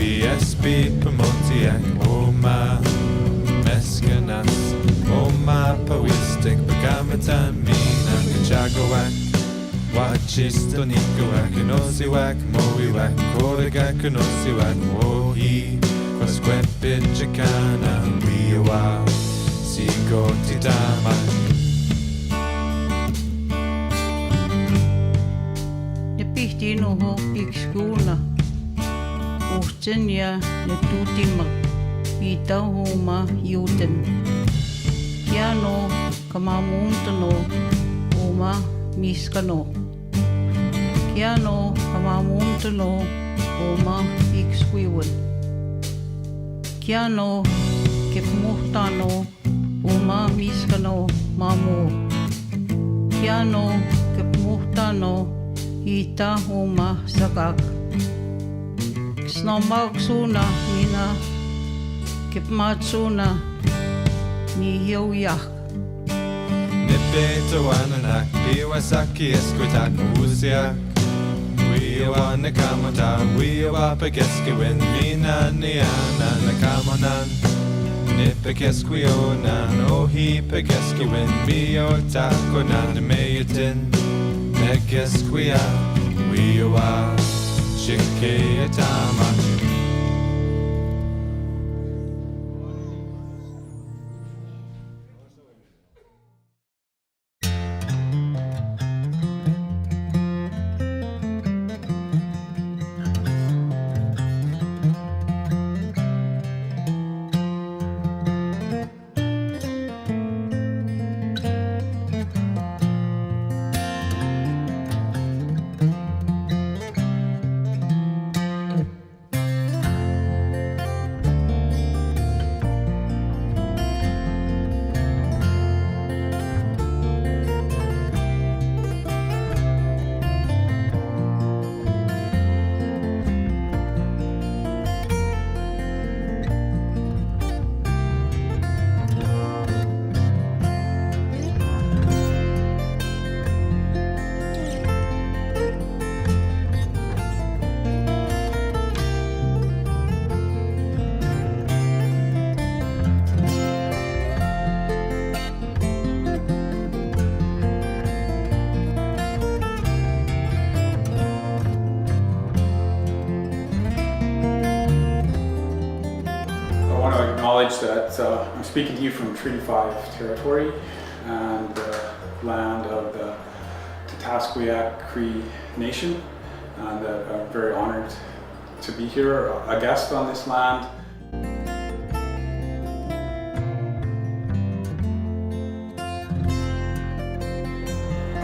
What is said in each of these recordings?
PSB Pamontiac, Oma Meskanas, Oma Pawistic, Pagamatan, Mina, Kachagawak, Wachistonikwak, Nosiwak, Moiwak, Kodagak, Nosiwak, Wohi, Quasquepit, Chicana, Wiwa, Siko Titamak. Nepihtiinu ho ikskuuna. Uhtsen ja ne tuutimak viitau huuma juuten. Kiano kama muuntano huuma miskano. Kiano kama muuntano huuma ikskuiwan. Kiano kep muhtano huuma miskano mamu. Kiano kep muhtano ita huuma sakak. Snamaksuna mina kipmatsuna ni hiuyak. Nipeto ananak biwasaki esquitak usiak. Wiwa nakamata wiwa pageskiwin mina niana nakamonan. Nipakesquionan ohi pageskiwin mio takonan meyatin. Nekesquia wiwa. Shikeyatama. That I'm speaking to you from Treaty 5 territory and land of the Tataskweyak Cree Nation, and that I'm very honored to be here, a guest on this land.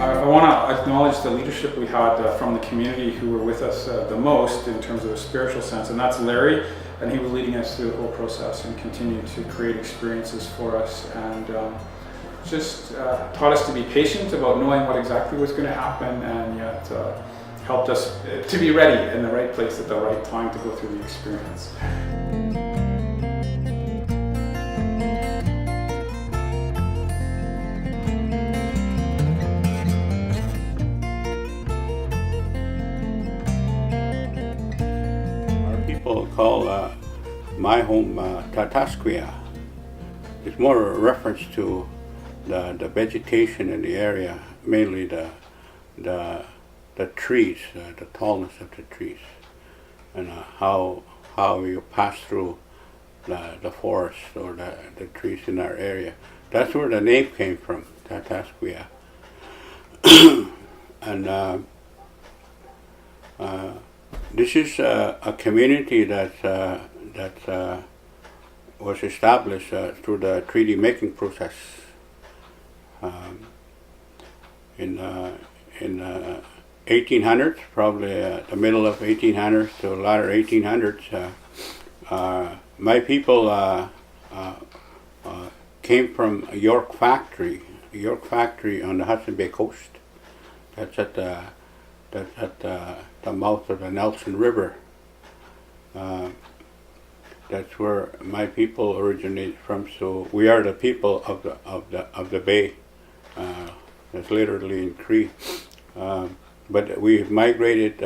I want to acknowledge the leadership we had from the community who were with us the most in terms of a spiritual sense, and that's Larry. And he was leading us through the whole process and continued to create experiences for us, and just taught us to be patient about knowing what exactly was going to happen, and yet helped us to be ready in the right place at the right time to go through the experience. People call my home Tataskweyak. It's more a reference to the vegetation in the area, mainly the trees, the tallness of the trees, and how you pass through the forest or the trees in our area. That's where the name came from, Tataskweyak. And this is a community that was established through the treaty making process in 1800s, probably the middle of 1800s to latter 1800s. My people came from York Factory on the Hudson Bay coast. That's at the mouth of the Nelson River. That's where my people originated from. So we are the people of the bay. That's literally in Cree. but we've migrated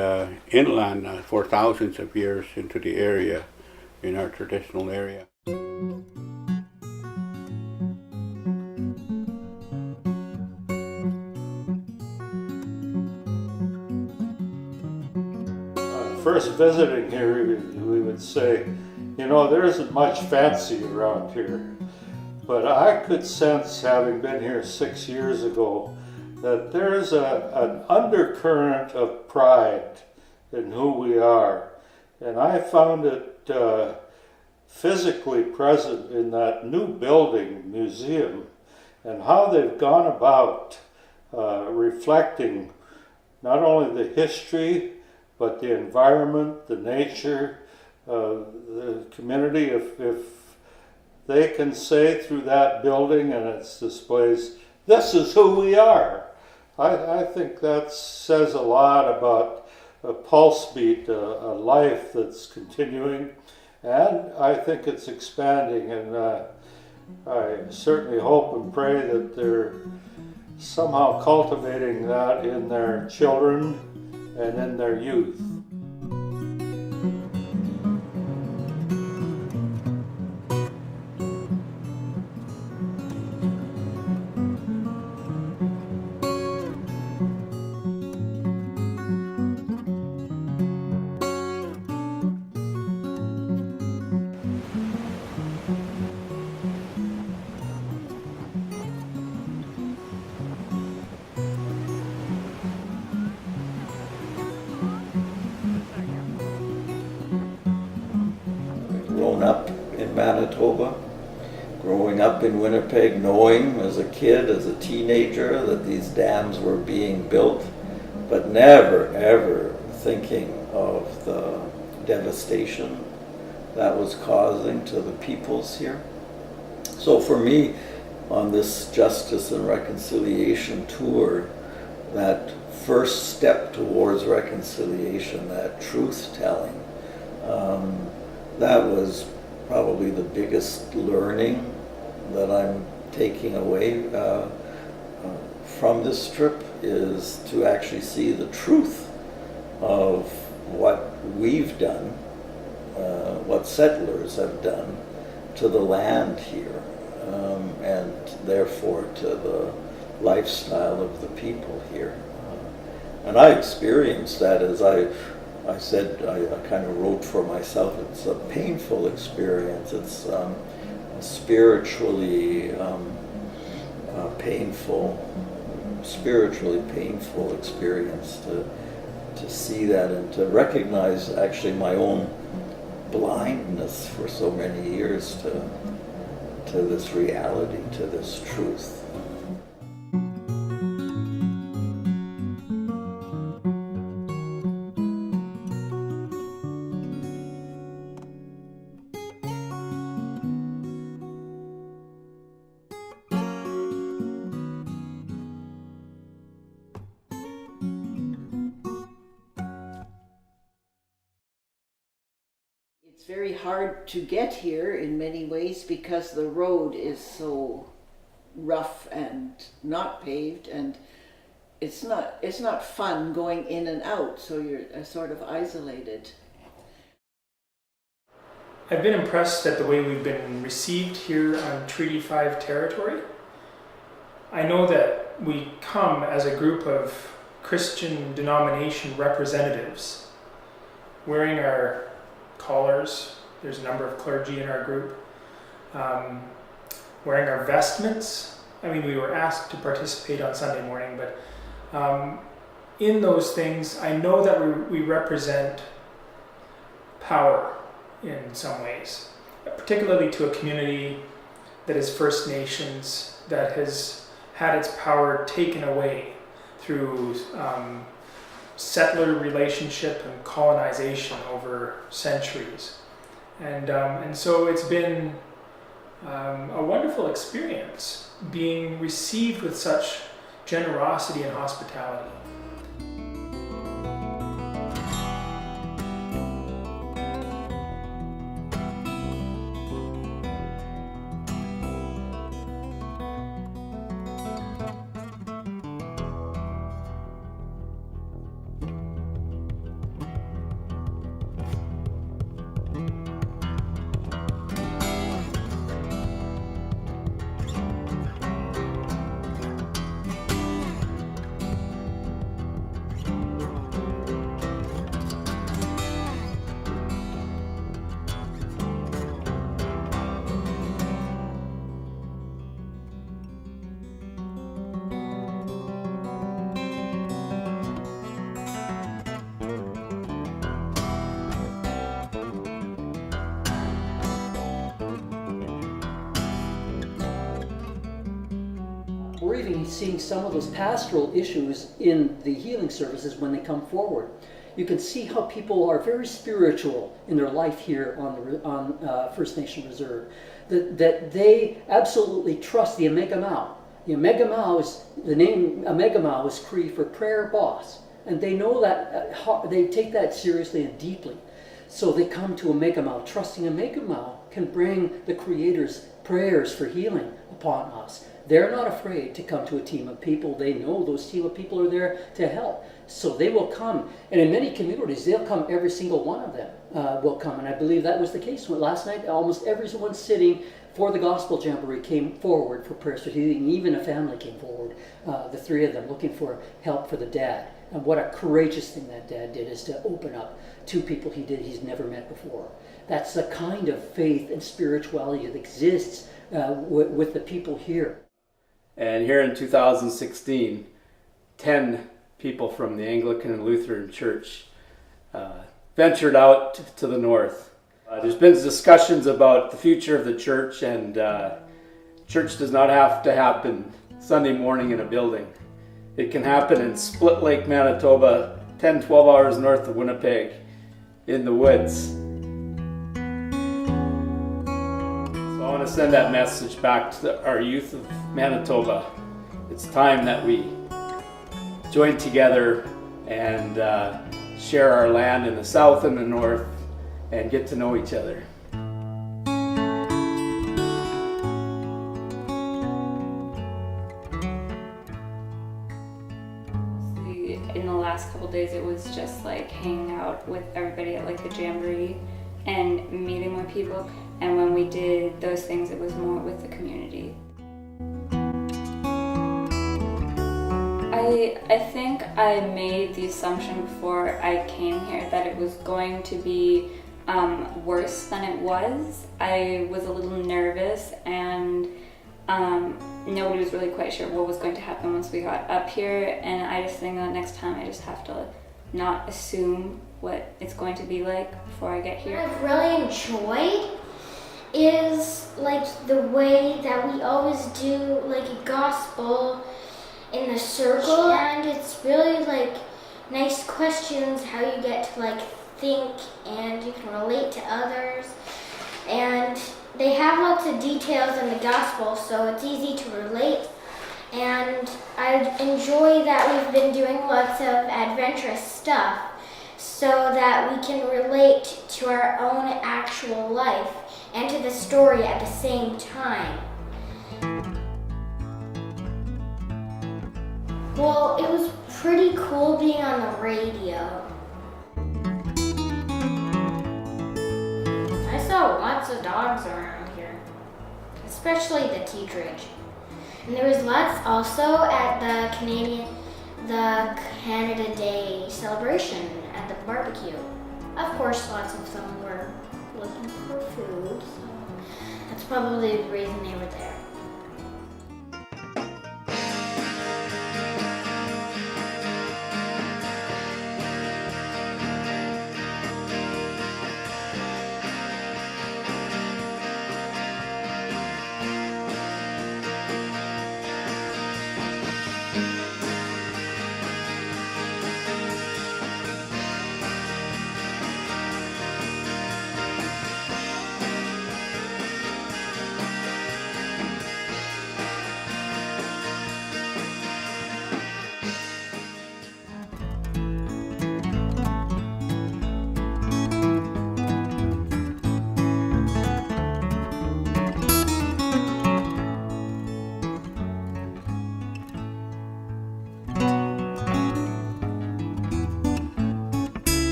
inland for thousands of years into the area, in our traditional area. First visiting here, we would say, you know, there isn't much fancy around here. But I could sense, having been here 6 years ago, that there's an undercurrent of pride in who we are. And I found it physically present in that new building, museum, and how they've gone about reflecting not only the history, but the environment, the nature, the community. If they can say through that building and its displays, this is who we are, I think that says a lot about a pulse beat, a life that's continuing, and I think it's expanding, and I certainly hope and pray that they're somehow cultivating that in their children and in their youth. Grown up in Manitoba, growing up in Winnipeg, knowing as a kid, as a teenager, that these dams were being built, but never ever thinking of the devastation that was causing to the peoples here. So for me, on this Justice and Reconciliation tour, that first step towards reconciliation, that truth-telling, that was probably the biggest learning that I'm taking away from this trip, is to actually see the truth of what we've done, what settlers have done to the land here, and therefore to the lifestyle of the people here. And I experienced that, as I said, I kind of wrote for myself, it's a painful experience. It's a spiritually painful experience to see that and to recognize actually my own blindness for so many years to this reality, to this truth. It's very hard to get here in many ways because the road is so rough and not paved, and it's not fun going in and out, so you're sort of isolated. I've been impressed at the way we've been received here on Treaty 5 territory. I know that we come as a group of Christian denomination representatives wearing our collars. There's a number of clergy in our group. Wearing our vestments. I mean, we were asked to participate on Sunday morning, but in those things, I know that we represent power in some ways, particularly to a community that is First Nations, that has had its power taken away through settler relationship and colonization over centuries. And so it's been a wonderful experience being received with such generosity and hospitality. We're even seeing some of those pastoral issues in the healing services when they come forward. You can see how people are very spiritual in their life here on First Nation Reserve. That they absolutely trust the Omega Mao. The Omega Mao is, the name Omega Mao is Cree for prayer boss. And they know that, they take that seriously and deeply. So they come to Omega Mao, trusting Omega Mao can bring the Creator's prayers for healing upon us. They're not afraid to come to a team of people. They know those team of people are there to help. So they will come. And in many communities, they'll come, every single one of them will come. And I believe that was the case. Last night, almost everyone sitting for the Gospel Jamboree came forward for prayers for healing. Even a family came forward, the three of them, looking for help for the dad. And what a courageous thing that dad did, is to open up to people he's never met before. That's the kind of faith and spirituality that exists with the people here. And here in 2016, 10 people from the Anglican and Lutheran Church ventured out to the north. There's been discussions about the future of the church, and church does not have to happen Sunday morning in a building. It can happen in Split Lake, Manitoba, 10-12 hours north of Winnipeg, in the woods. So I want to send that message back to our youth of Manitoba. It's time that we join together and share our land in the south and the north and get to know each other. In the last couple days, it was just like hanging out with everybody at like the Jamboree and meeting more people. And when we did those things, it was more with the community. I think I made the assumption before I came here that it was going to be worse than it was. I was a little nervous, and nobody was really quite sure what was going to happen once we got up here, and I just think that next time I just have to not assume what it's going to be like before I get here. What I've really enjoyed is like the way that we always do like a gospel in a circle, and it's really like nice questions, how you get to like think and you can relate to others, and they have lots of details in the gospel, so it's easy to relate. And I enjoy that we've been doing lots of adventurous stuff so that we can relate to our own actual life and to the story at the same time. Well, it was pretty cool being on the radio. I saw lots of dogs around here, especially the T-Ridge. And there was lots also at the Canada Day celebration at the barbecue. Of course, lots of them were looking for food, so that's probably the reason they were there.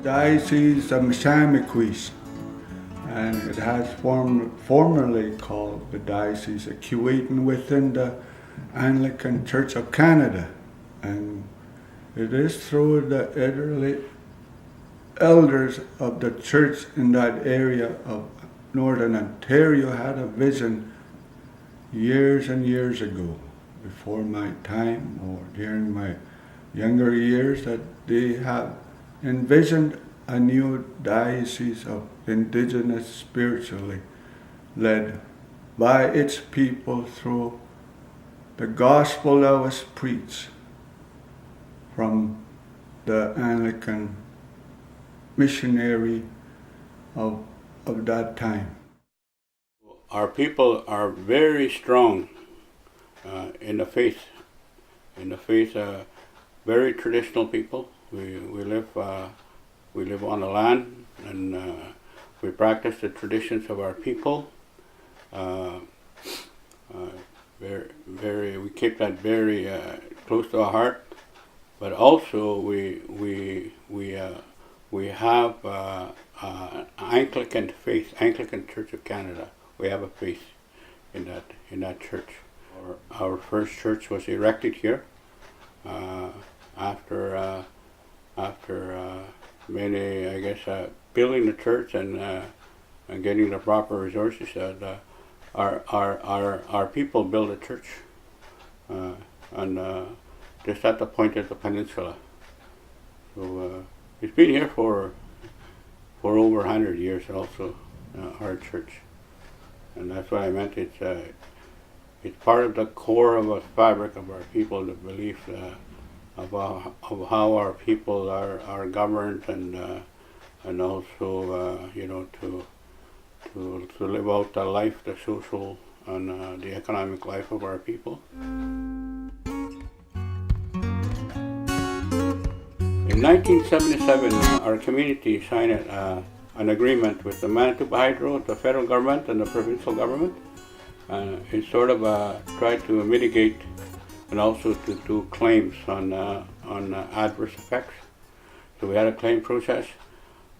Diocese of Mashamaquis, and it has formerly called the Diocese of Keewatin within the Anglican Church of Canada. And It is through the elders of the church in that area of Northern Ontario had a vision years and years ago, before my time or during my younger years, that they have envisioned a new diocese of indigenous spiritually led by its people through the gospel that was preached from the Anglican missionary of that time. Our people are very strong in the faith. Very traditional people. We live on the land, and we practice the traditions of our people. We keep that very close to our heart. But also we have Anglican faith, Anglican Church of Canada. We have a faith in that church. Our first church was erected here after many, I guess, building the church and getting the proper resources. Our people built a church and just at the point of the peninsula. So it's been here for over 100 years also, our church. And that's what I meant. It's part of the core of the fabric of our people, the belief of how our people are governed, and also to live out the life, the social and the economic life of our people. In 1977, our community signed an agreement with the Manitoba Hydro, the federal government, and the provincial government. It sort of tried to mitigate and also to do claims on adverse effects. So we had a claim process.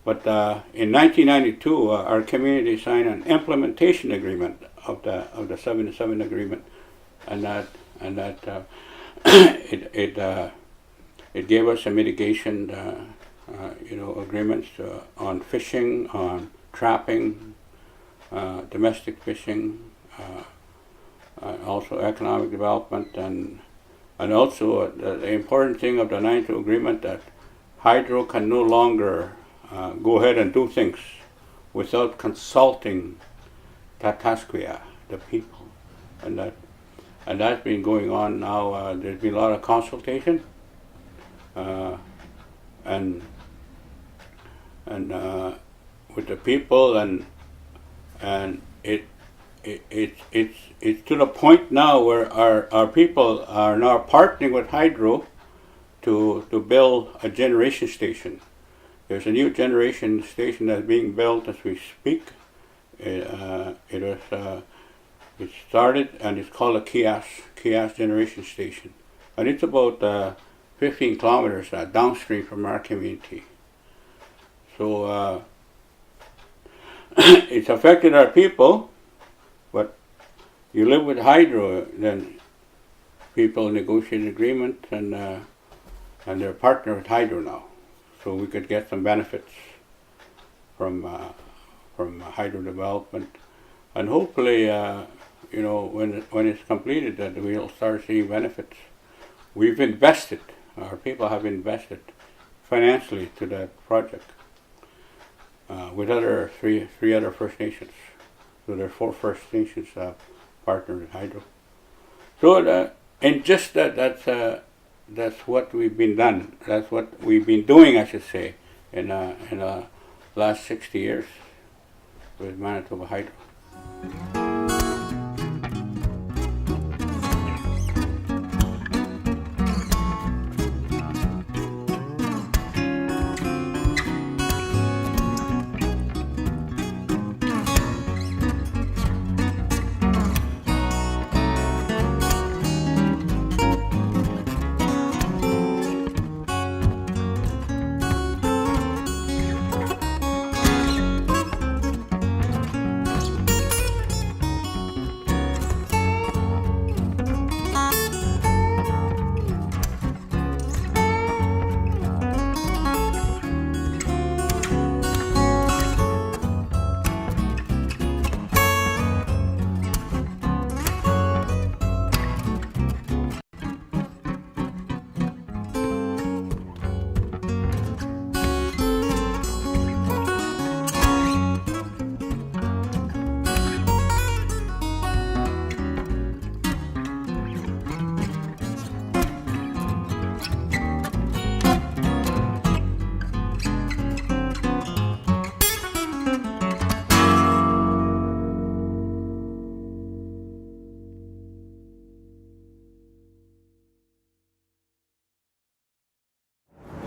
But in 1992, our community signed an implementation agreement of the 77 agreement, and that it gave us a mitigation, agreements on fishing, on trapping, domestic fishing, also economic development, and also the important thing of the 92 agreement, that Hydro can no longer go ahead and do things without consulting Tataskweyak, the people, and that's been going on now. There's been a lot of consultation, and with the people, and it's to the point now where our people are now partnering with Hydro to build a generation station. There's a new generation station that's being built as we speak. It started, and it's called a Kiosk generation station, and it's about 15 kilometers downstream from our community. So it's affected our people, but you live with Hydro, then people negotiate an agreement, and they're partner with Hydro now. So we could get some benefits from hydro development, and hopefully, when it's completed, that we'll start seeing benefits. We've invested; our people have invested financially to that project with three other First Nations. So there are 4 First Nations partnered with Hydro. So and just that's what we've been done. That's what we've been doing, I should say, in the last 60 years with Manitoba Hydro.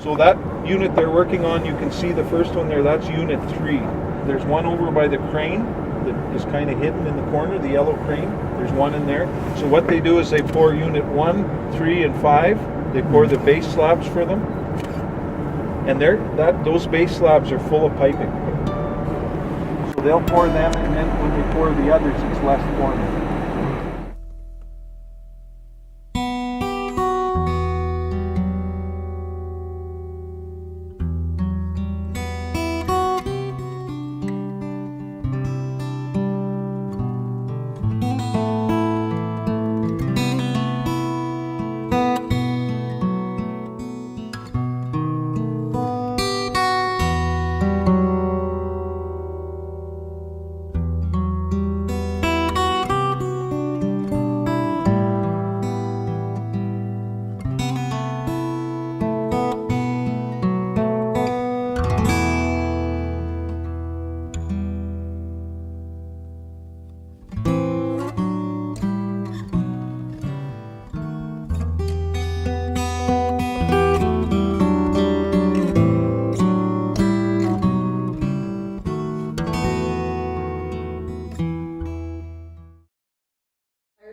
So that unit they're working on, you can see the first one there, that's Unit 3. There's one over by the crane that is kind of hidden in the corner, the yellow crane. There's one in there. So what they do is they pour Unit 1, 3, and 5. They pour the base slabs for them. And those base slabs are full of piping. So they'll pour them, and then when they pour the others, it's less pouring.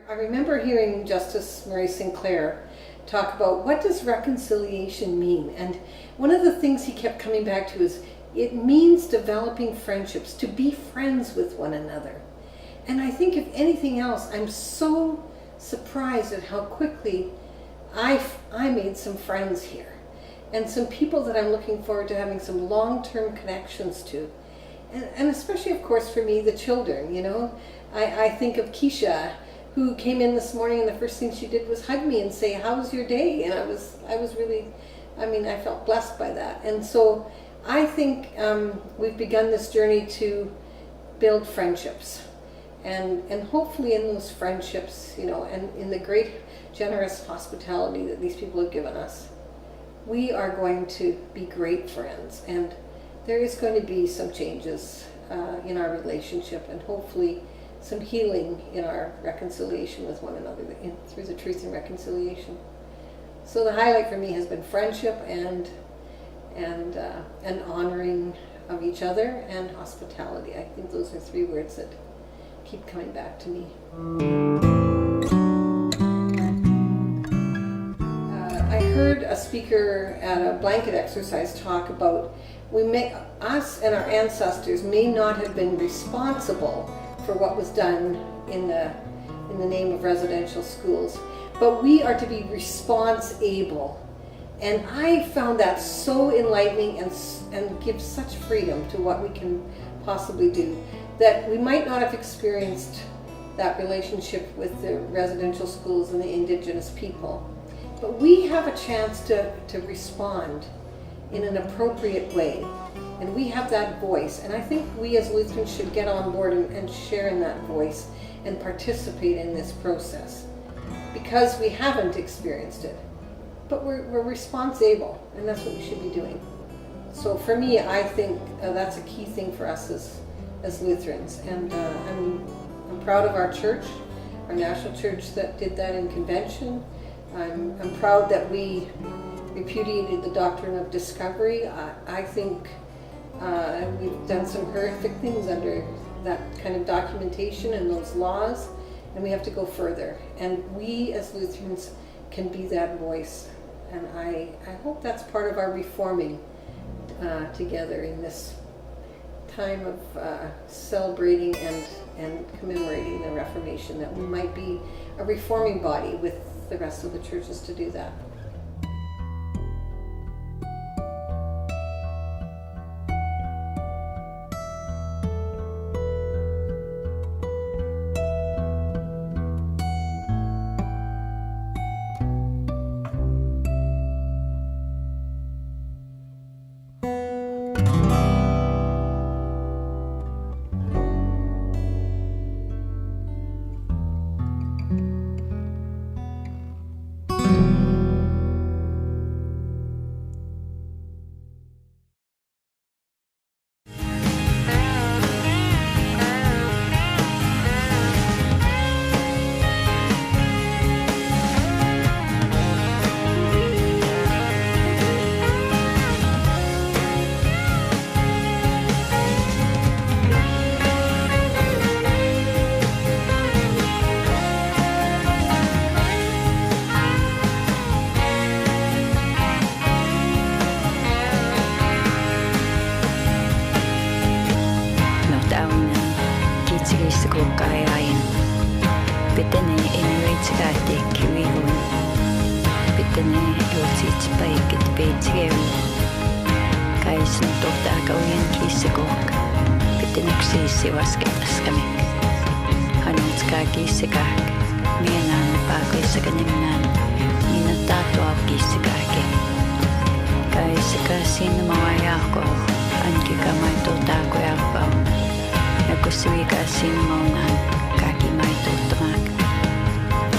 I remember hearing Justice Murray Sinclair talk about what does reconciliation mean, and one of the things he kept coming back to is it means developing friendships, to be friends with one another. And I think if anything else, I'm so surprised at how quickly I made some friends here, and some people that I'm looking forward to having some long-term connections to. And especially, of course, for me, the children, you know. I think of Keisha, who came in this morning, and the first thing she did was hug me and say, "How's your day?" And I was really, I felt blessed by that. And so I think we've begun this journey to build friendships. And hopefully in those friendships, you know, and in the great generous hospitality that these people have given us, we are going to be great friends. And there is going to be some changes in our relationship, and hopefully some healing in our reconciliation with one another through the truth and reconciliation. So the highlight for me has been friendship and honoring of each other and hospitality. I think those are three words that keep coming back to me. I heard a speaker at a blanket exercise talk about us and our ancestors may not have been responsible for what was done in the name of residential schools, but we are to be response-able. And I found that so enlightening and gives such freedom to what we can possibly do, that we might not have experienced that relationship with the residential schools and the Indigenous people, but we have a chance to respond in an appropriate way. And we have that voice, and I think we as Lutherans should get on board and share in that voice and participate in this process, because we haven't experienced it, but we're response-able, and that's what we should be doing. So for me, I think that's a key thing for us as Lutherans, and I'm proud of our church, our national church that did that in convention. I'm proud that we repudiated the doctrine of discovery. I think we've done some horrific things under that kind of documentation and those laws, and we have to go further. And we as Lutherans can be that voice. And I hope that's part of our reforming together in this time of celebrating and commemorating the Reformation, that we might be a reforming body with the rest of the churches to do that. Tits paikit peitskeun. Kaisen tohtaakaujen kissekok. Pitänöksiisi vasketaskami. Hanutskaa kissekak. Mienaan paakoissakanemnaan. Minä tatua kissekake. Kaiseka sinne maa jahko. Ankikamai Tataskweyak. Ja kun suika sinne maunaan. Kaki mai tottamak.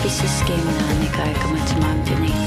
Kisseskemnaan ne kaikamat mountainit.